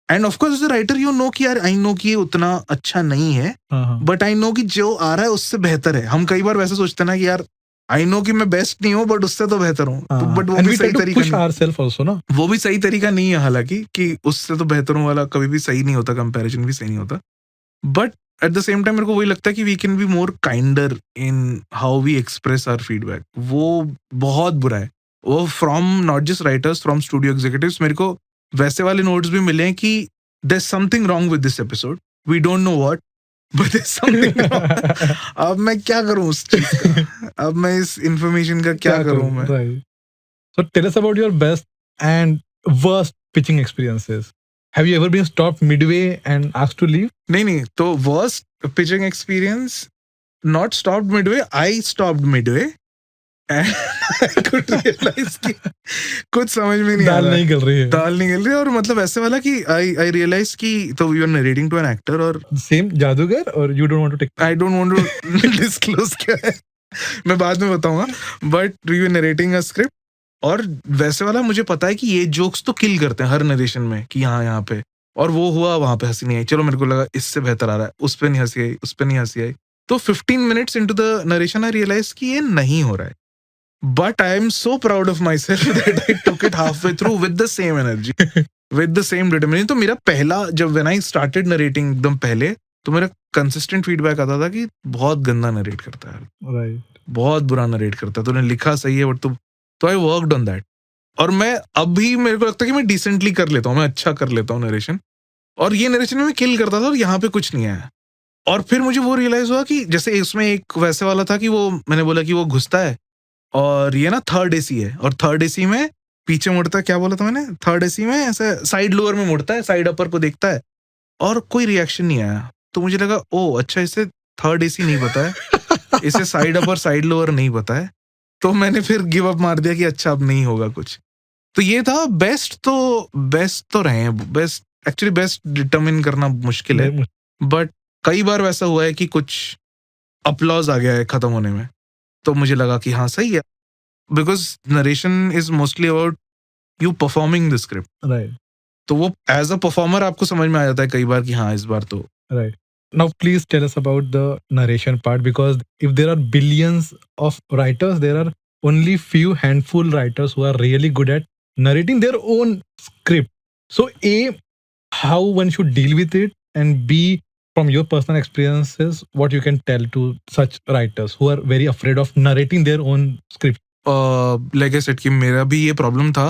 And of course as a writer you know कि यार आई नो कि ये उतना अच्छा नहीं है, हाँ. बट आई नो कि जो आ रहा है उससे बेहतर है. हम कई बार वैसे सोचते हैं ना कि यार आई नो कि मैं बेस्ट नहीं हूँ बट उससे तो बेहतर हूँ, बट वो And भी we try सही to तरीका push नहीं, ourselves also, ना. वो भी सही तरीका नहीं है हालांकि, कि उससे तो बेहतर हूँ वाला कभी भी सही नहीं होता, कंपैरिजन भी सही नहीं होता. But at the same time मेरे को वही लगता है कि we can be more kinder in how we express our feedback. वो बहुत बुरा है वो, from not just writers, from studio executives. मेरे को वैसे वाले नोट्स भी मिले हैं कि there is something wrong with this episode, we don't know what, but there is something wrong. अब मैं क्या करूं उस चीज का, अब मैं इस इंफॉर्मेशन का क्या करूं मैं. Right. So tell us about your best and worst pitching experiences. Have you ever been stopped midway and asked to leave? नहीं, तो worst pitching experience, not stopped midway, I stopped midway. And I could realize कि कुछ समझ में नहीं आ दाल रहा है. नहीं गल रही है. दाल नहीं गल रही है, और मतलब ऐसे वाला कि I realized कि तो we were narrating to an actor, और Same जादूगर, or you don't want to take? I don't want to disclose क्या है. मैं बाद में बताऊंगा, but we were narrating a script, और वैसे वाला मुझे पता है कि ये जोक्स तो किल करते हैं हर नरेशन में कि हाँ यहाँ पे, और वो हुआ वहां पे हंसी नहीं आई, चलो मेरे को लगा इससे बेहतर आ रहा है, उस पे नहीं हंसी आई, उस पे नहीं हंसी आई, तो 15 minutes into the narration I realise कि ये नहीं हो रहा है, but I am so proud of myself that I took it halfway through with the same energy, with the same determination. तो मेरा पहला, जब व्हेन आई स्टार्टेड नरेटिंग एकदम पहले, तो मेरा कंसिस्टेंट फीडबैक आता था कि बहुत गंदा नरेट करता है, राइट, बहुत बुरा नरेट करता है, तूने लिखा सही है बट तू, तो आई वर्कड ऑन दैट, और मैं अभी मेरे को लगता है कि मैं डिसेंटली कर लेता हूँ, मैं अच्छा कर लेता हूँ नरेशन, और ये नरेशन में मैं किल करता था और यहाँ पे कुछ नहीं आया। और फिर मुझे वो रियलाइज हुआ कि जैसे इसमें एक वैसे वाला था कि वो, मैंने बोला कि वो घुसता है और ये ना थर्ड एसी है, और थर्ड एसी में पीछे मुड़ता है, क्या बोला था मैंने, थर्ड एसी में ऐसे साइड लोअर में मुड़ता है, साइड अपर को देखता है, और कोई रिएक्शन नहीं आया, तो मुझे लगा ओ अच्छा, इसे थर्ड एसी नहीं पता है, इसे साइड अपर साइड लोअर नहीं पता है, तो मैंने फिर गिव अप मार दिया कि अच्छा अब नहीं होगा कुछ। तो ये था बेस्ट, तो रहे हैं बेस्ट, एक्चुअली बेस्ट डिटरमिन करना मुश्किल है, बट कई बार वैसा हुआ है कि कुछ अपलॉज आ गया है खत्म होने में, तो मुझे लगा कि हाँ सही है, because narration is mostly about you performing the script, right, तो वो एज अ परफॉर्मर आपको समझ में आ जाता है कई बार कि हाँ इस बार तो right. Now, please tell us about the narration part, because if there are billions of writers, there are only few handful writers who are really good at narrating their own script. So, A, how one should deal with it, and B, from your personal experiences, what you can tell to such writers who are very afraid of narrating their own script. Like I said कि मेरा भी ये प्रॉब्लम था,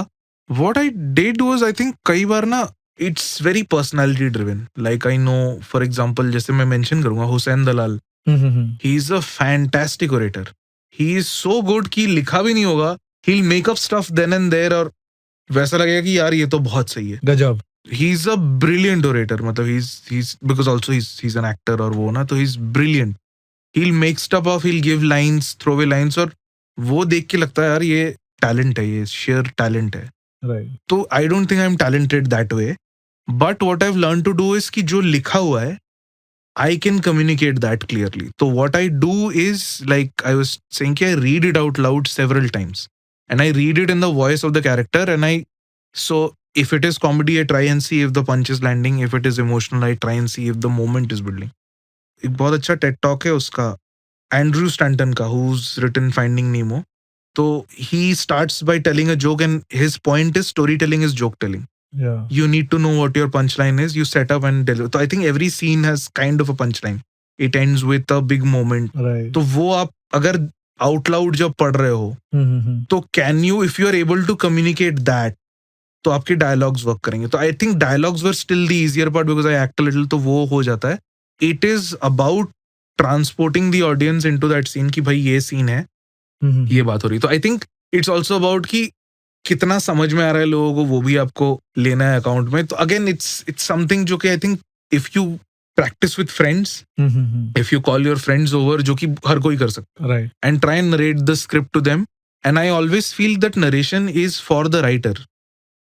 what I did was, I think कई बार ना it's very personality driven, like I know for example, जैसे मैं मेंशन करूंगा Hussain Dalal, he is a fantastic orator, he is so good कि लिखा भी नहीं होगा, he will make up stuff then and there, और वैसा लगेगा कि यार ये तो बहुत सही है, गजब. He is a brilliant orator, मतलब he is because also he is an actor और वो ना, तो he is brilliant, he will make stuff up, he will give lines, throw away lines, और वो देख के लगता है यार ये टैलेंट है, ये शेयर टैलेंट है, Right. तो I don't think I am talented that way, but what I have learn to do is कि जो लिखा हुआ है I can communicate that clearly. So what I do is, like I was saying, I read it out loud several times, and I read it in the voice of the character. And so if it is comedy, I try and see if the punch is landing. If it is emotional, I try and see if the moment is building. एक बहुत अच्छा TED talk है उसका, Andrew Stanton का, who's written Finding Nemo. So he starts by telling a joke, and his point is storytelling is joke telling. Yeah. You need to know what your punchline is. You set up and deliver. So I think every scene has kind of a punchline. It ends with a big moment. Right. तो वो आप अगर out loud जब पढ़ रहे हो, तो can you, if you are able to communicate that, तो आपके dialogues work करेंगे. तो I think dialogues were still the easier part because I act a little, तो वो हो जाता है. It is about transporting the audience into that scene कि भाई ये scene है, ये बात हो रही. तो I think it's also about कि कितना समझ में आ रहा है लोगों को, वो भी आपको लेना है अकाउंट में. तो अगेन इट्स समथिंग जो कि I think if you practice with friends, if you call your friends over, जो कि हर कोई कर सकता है, Right. And try and narrate the script to them. And I always feel that narration is for the writer,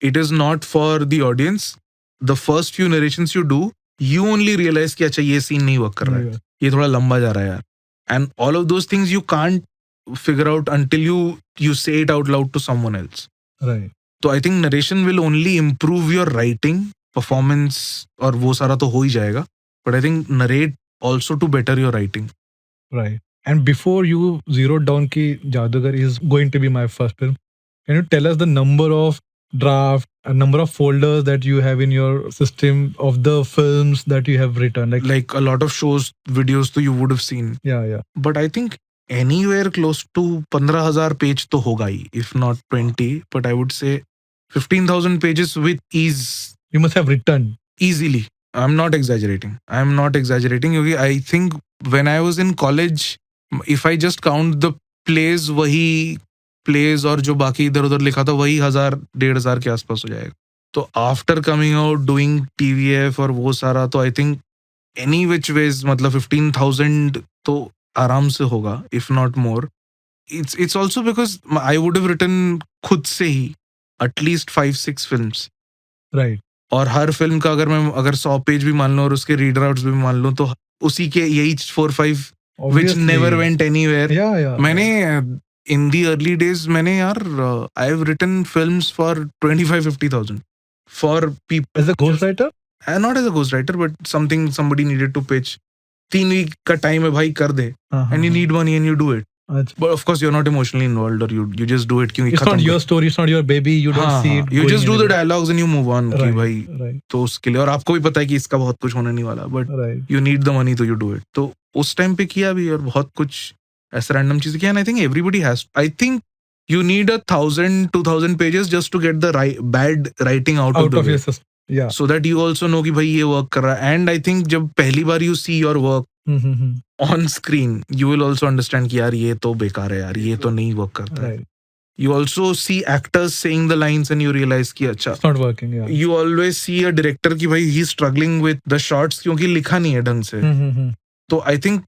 it is not for the audience. The first few narrations you do, you only realize कि अच्छा ये सीन नहीं वर्क कर रहा है, ये थोड़ा लंबा जा रहा है यार, and all of those things you can't figure out until you say it out loud to someone else. Right. तो I think narration will only improve your writing performance, और वो सारा तो हो ही जाएगा, but I think narrate also to better your writing. Right. And before you zeroed down ki Jadugar is going to be my first film, can you tell us the number of draft, a number of folders that you have in your system of the films that you have written? Like a lot of shows, videos तो you would have seen, Yeah, yeah. but I think anywhere close to 15,000 page तो होगा ही, if not 20, but I would say 15,000 pages with ease. You must have written. Easily. I'm not exaggerating. क्योंकि I think when I was in college, if I just count the plays, वही plays और जो बाकी इधर उधर लिखा था वही 1,000-1,500 के आसपास हो जाएगा. तो after coming out doing TVF और वो सारा, तो I think any which ways मतलब 15,000 तो आराम से होगा, if not more. It's also because I would have written खुद से ही at least 5-6 films. Right. और हर फिल्म का अगर 100 पेज भी मान लूं और उसके रीडर आउट्स भी मान लूं, तो उसी के यही 4-5 which Obviously. never went anywhere. Yeah, yeah. मैंने in the early days मैंने यार I've written films for 25-50,000 for people As a ghostwriter? not as a ghostwriter but somebody needed to pitch 3 week का time है भाई कर दे and you need money and you do it. अच्छा. But of course you're not emotionally involved or you just do it क्योंकि It's not your story, it's not your baby, you don't see it. you going just do the anywhere. dialogues and you move on कि Right, भाई right, तो उसके लिए और आपको भी पता है कि इसका बहुत कुछ होने नहीं वाला but right. you need the money तो you do it. तो उस टाइम पे किया भी और बहुत कुछ ऐसा रैंडम चीजें किया and I think everybody has. I think you need 1,000-2,000 pages just to get the bad writing out of the way. Your system. Yeah. So that you also know कि भाई ये work कर रहा है and I think जब पहली बार you see your work Mm-hmm. on screen you will also understand कि यार ये तो बेकार है यार ये तो नहीं work करता है. Right. You also see actors saying the lines and you realize कि अच्छा It's not working, yeah. you always see a director कि भाई he's struggling with the shots क्योंकि लिखा नहीं है ढंग से. Mm-hmm. तो I think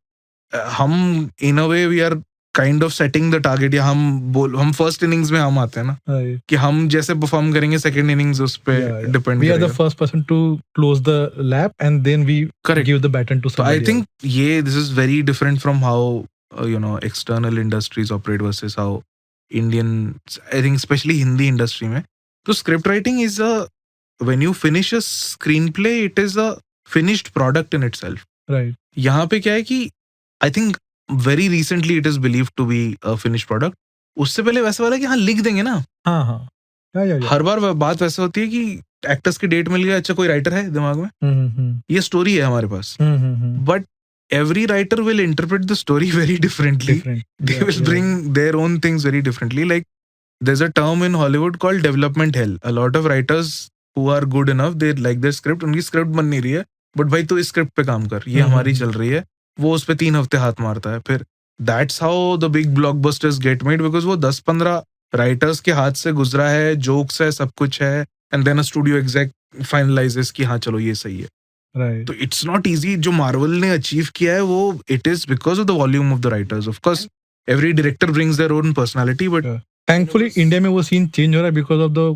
हम in a way we are kind of setting the target या हम first innings में हम आते हैं ना Right. कि हम जैसे perform करेंगे second innings उस पे Yeah, yeah. depend We are the करेगा. first person to close the lap and then we Correct. give the baton to So I somebody think this is very different from how external industries operate versus how Indian, I think especially Hindi industry में. So script writing is when you finish a screenplay, it is a finished product in itself. else. Right. यहाँ पे क्या है कि I think very recently it is believed to be a finished product. उससे पहले वैसा वाला कि हाँ लिख देंगे ना. हाँ हाँ. Yeah. हर बार बात वैसे होती है कि एक्टर्स की डेट मिल गया अच्छा कोई राइटर है दिमाग में Mm-hmm. ये स्टोरी है हमारे पास. Mm-hmm. But every writer will interpret the story very differently. Different. They Yeah, will yeah. bring their own things very differently. Like there's a term in Hollywood called development hell. A lot of writers who are good enough, they like their script. उनकी script बन नहीं रही है, but भाई तो इस script पे काम कर. ये हमारी चल रही है. वो उस पे 3 हफ्ते हाथ मारता है. फिर that's how the big blockbusters get made because वो 10-15 writers के हाथ से गुजरा है, jokes है, सब कुछ है, and then a studio exec finalizes कि हाँ चलो ये सही है. Right. तो इट्स नॉट इजी जो मार्वल ने अचीव किया है वो it is because of the volume of the writers. Of course every director brings their own personality but Thankfully, India में वो scene change हो रहा है because of the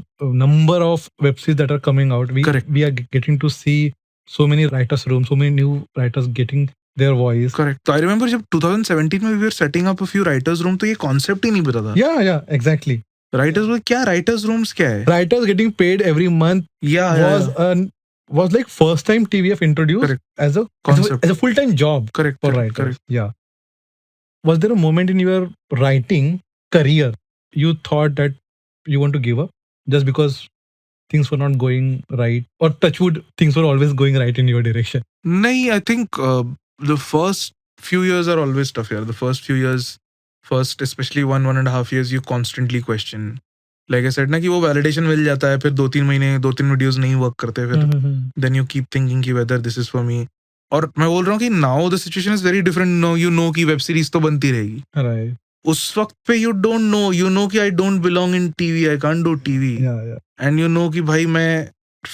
number of web series that are coming out. Correct. We are getting to see so many writers' rooms, so many new writers getting their voice. Correct. तो आई रिमेंबर जब 2017 में we were setting up a few writers room तो ये कॉन्सेप्ट ही नहीं पता था. Yeah, exactly. राइटर्स रूम क्या राइटर्स रूम्स क्या है. Writers getting paid every month was like first time TVF introduced Correct. as a Concept. as a full time job correct for writers. Correct. Yeah. Was there a moment in your writing career you thought that you want to give up just because things were not going right, or touchwood things were always going right in your direction? नहीं आई think the first few years are always tough here. The first few years, especially 1.5 years, you constantly question. Like I said ना कि वो validation मिल जाता है फिर 2-3 महीने 2-3 वीडियोस नहीं वर्क करते फिर then you keep thinking कि whether this is for me. और मैं बोल रहा हूँ कि now the situation is very different. Now you know कि web series तो बनती रहेगी. Right. उस वक्त पे you don't know. You know कि I don't belong in TV. I can't do TV. Yeah. And you know कि भाई मैं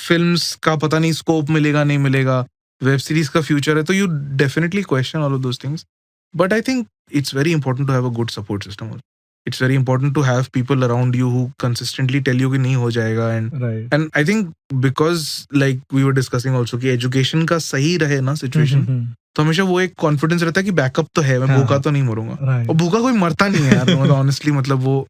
films का पता नहीं scope मिलेगा नहीं मिलेगा. वेब सीरीज का फ्यूचर है तो you definitely question all of those things. But I think it's very important to have a good support system. It's very important to have people around you who consistently tell you कि नहीं हो जाएगा. Right. And I think because like we were discussing also कि एजुकेशन का सही रहे ना सिचुएशन तो हमेशा वो एक कॉन्फिडेंस रहता है कि बैकअप तो है, मैं भूखा तो नहीं मरूंगा. Right. और भूखा कोई मरता नहीं है यार. मतलब ऑनेस्टली मतलब वो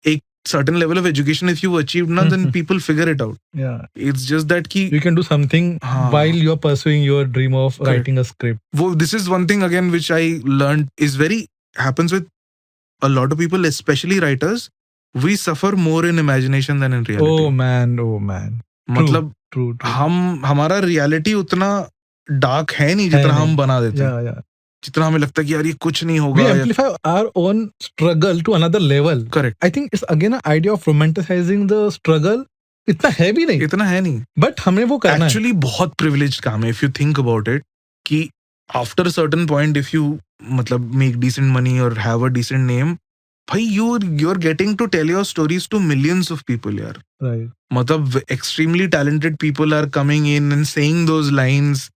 एक certain level of education if you achieved now then people figure it out. Yeah. It's just that ki You can do something while you're pursuing your dream of writing a script. This is one thing again which I learned is happens with a lot of people, especially writers. We suffer more in imagination than in reality. Oh man. मतलब True. हमारा रियलिटी उतना डार्क है नहीं जितना हम बना देते हैं. Yeah. जितना हमें लगता है कि यार ये कुछ नहीं होगा. We amplify our own struggle to another level. Correct. I think it's again an idea of romanticizing the struggle. इतना है भी नहीं. इतना है नहीं. But हमें वो करना है. Actually बहुत privileged काम है if you think about it. कि after a certain point if you मतलब make decent money or have a decent name, भाई you're getting to tell your stories to millions of people यार. Right. मतलब extremely talented people are coming in and saying those lines.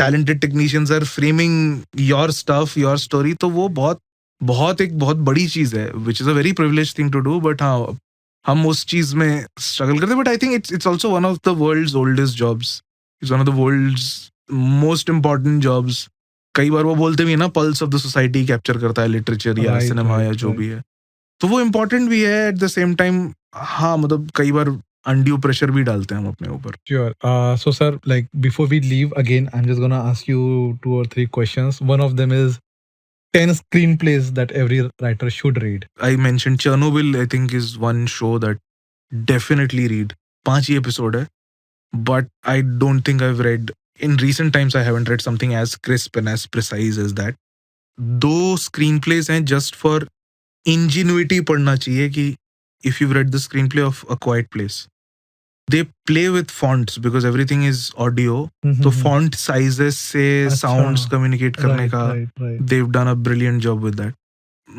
Talented technicians are framing your stuff, your story. तो वो एक बहुत बड़ी चीज है, which is a very privileged thing to do. But हाँ, हम उस चीज में struggle करते हैं. But I think it's also one of the world's oldest jobs. It's one of the world's most important jobs. कई बार वो बोलते भी है ना, pulse of the society capture करता है लिटरेचर या Right, सिनेमा right, या जो right. भी है, तो वो इम्पोर्टेंट भी है एट द सेम टाइम. हाँ, मतलब कई बार अनड्यू प्रेशर भी डालते हैं हम अपने ऊपर. Sure. So, sir, like before we leave again, I'm just gonna ask you 2 or 3 questions. One of them is 10 screenplays that every writer should read. I mentioned Chernobyl, I think is one show that definitely read. 5 he episode है, but I don't think I've read, in recent times I haven't read something as crisp and as precise as that. 2 screenplays हैं just for ingenuity पढ़ना चाहिए कि if you've read the screenplay of A Quiet Place, they play with fonts because everything is audio. तो font sizes से अच्छा. sounds communicate करने Right, का right, right. they've done a brilliant job with that.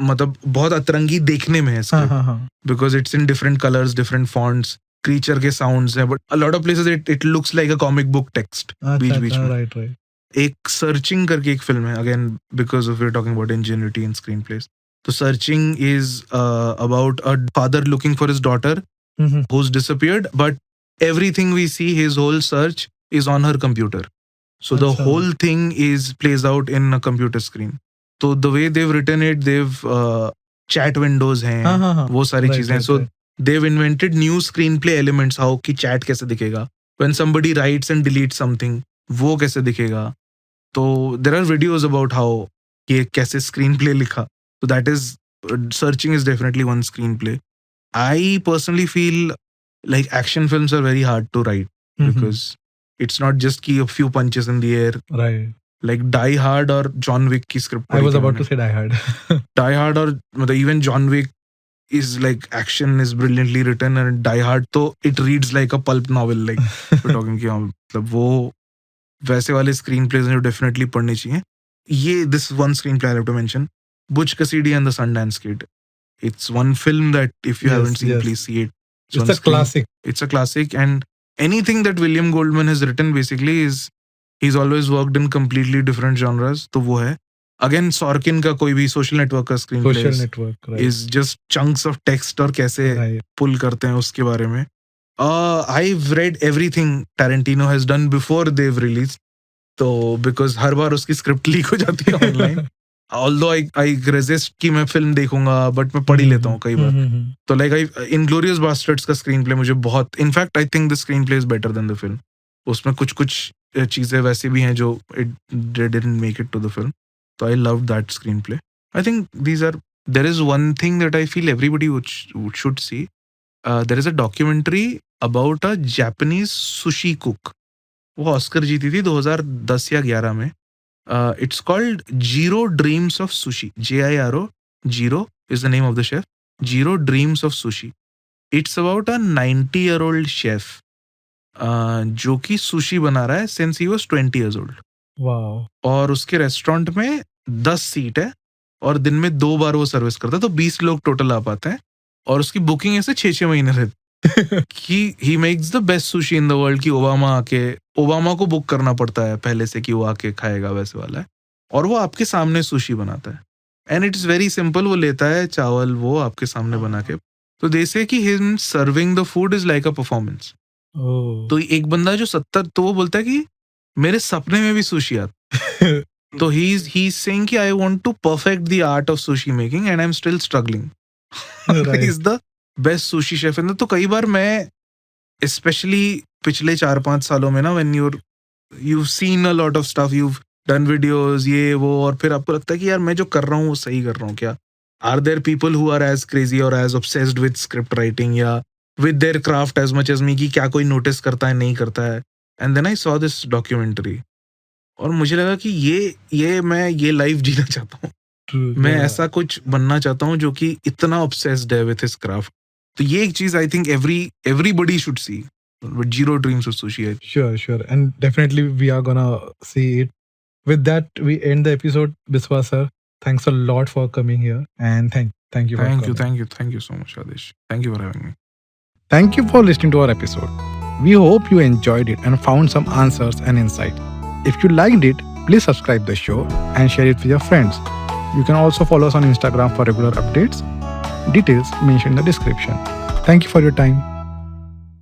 मतलब बहुत अतरंगी देखने में है हाँ, script हाँ, हाँ. because it's in different colors, different fonts, creature के sounds हैं, but a lot of places it looks like a comic book text बीच बीच अच्छा, में. right, right. एक सर्चिंग करके एक फिल्म है, again because of we're talking about ingenuity in screenplays. तो Searching is about a father looking for his daughter who's disappeared, but everything we see, his whole search is on her computer. So the Acha. whole thing plays out in a computer screen. So the way they've written it, they've chat windows हैं, हाँ, हाँ, हाँ. वो सारी Right, चीजें. right, So right. they've invented new screenplay elements, how कि chat कैसे दिखेगा, when somebody writes and deletes something, वो कैसे दिखेगा. तो there are videos about how ये कैसे screenplay लिखा. So that is searching is definitely one screenplay. I personally feel like action films are very hard to write because it's not just कि a few punches in the air. Right. Like Die Hard और John Wick की script I was about to say Die Hard. Die Hard और मतलब even John Wick is like action is brilliantly written, and Die Hard तो it reads like a pulp novel, like we're talking कि हाँ मतलब वो वैसे वाले स्क्रीन प्लेज हैं जो डेफिनेटली पढ़ने चाहिए. ये this one screenplay I have to mention, Butch Cassidy and the Sundance Kid. It's one film that if you Yes, haven't seen, yes. please see it. It's on a screen. classic. It's a classic, and anything that William Goldman has written basically is he's always worked in completely different genres. तो वो है. Again, Sorkin का कोई भी social network का screen Social plays network. Right. is just chunks of text और कैसे Right. pull करते हैं उसके बारे में. I've read everything Tarantino has done before they've released. तो because हर बार उसकी script leak हो जाती है online. Although I resist कि मैं फिल्म देखूंगा, but मैं पढ़ ही लेता हूँ कई बार. तो like Inglourious Basterds का स्क्रीन प्ले मुझे बहुत, in fact I think the screenplay is better than the film. उसमें कुछ चीजें वैसे भी हैं जो it didn't make it to the film. तो I love that screenplay. I think these are, there is one thing that I feel everybody should see. There is a documentary about a Japanese sushi cook. वो ऑस्कर जीती थी 2010 या 11 में. It's called Jiro Dreams of Sushi. Jiro, Jiro is the name of the chef. Jiro Dreams of Sushi. It's about a 90-year-old chef जो कि sushi बना रहा है since he was 20 years old. Wow. और उसके रेस्टोरेंट में 10 सीट है और दिन में 2 बार वो सर्विस करता है, तो 20 लोग टोटल आ पाते हैं. और उसकी बुकिंग ऐसे 6-6 महीने रहती. he makes the best sushi in the world कि ओबामा को बुक करना पड़ता है पहले से कि वो आके खाएगा, वैसे वाला है. और वो आपके सामने सुशी बनाता है एंड इट्स वेरी सिंपल. वो लेता है चावल, वो आपके सामने बना के. तो दे से कि him serving the food is like a performance. तो एक बंदा जो 70, तो वो बोलता है कि मेरे सपने में भी सुशी आता. तो ही इज सेइंग कि I want to perfect the art of sushi making and I am still struggling. He is the best sushi chef. तो कई बार मैं स्पेशली पिछले 4-5 सालों में ना, when you've seen a lot of stuff, you've done videos, ये वो, और फिर आपको लगता है कि यार मैं जो कर रहा हूँ वो सही कर रहा हूँ क्या? Are there people who are as crazy or as obsessed with script writing या with their craft as much as me कि क्या कोई नोटिस करता है, नहीं करता है? And then I saw this documentary और मुझे लगा कि मैं ये लाइफ जीना चाहता हूँ. मैं ऐसा कुछ बनना चाहता हूँ जो कि इतना obsessed है with his craft. तो ये एक चीज I think everybody should see. Jiro Dreams of Sushi. Sure. And definitely we are gonna see it. With that, we end the episode. Biswa sir, thanks a lot for coming here. And thank you for coming. Thank you so much, Adesh. Thank you for having me. Thank you for listening to our episode. We hope you enjoyed it and found some answers and insight. If you liked it, please subscribe the show and share it with your friends. You can also follow us on Instagram for regular updates. Details mentioned in the description. Thank you for your time.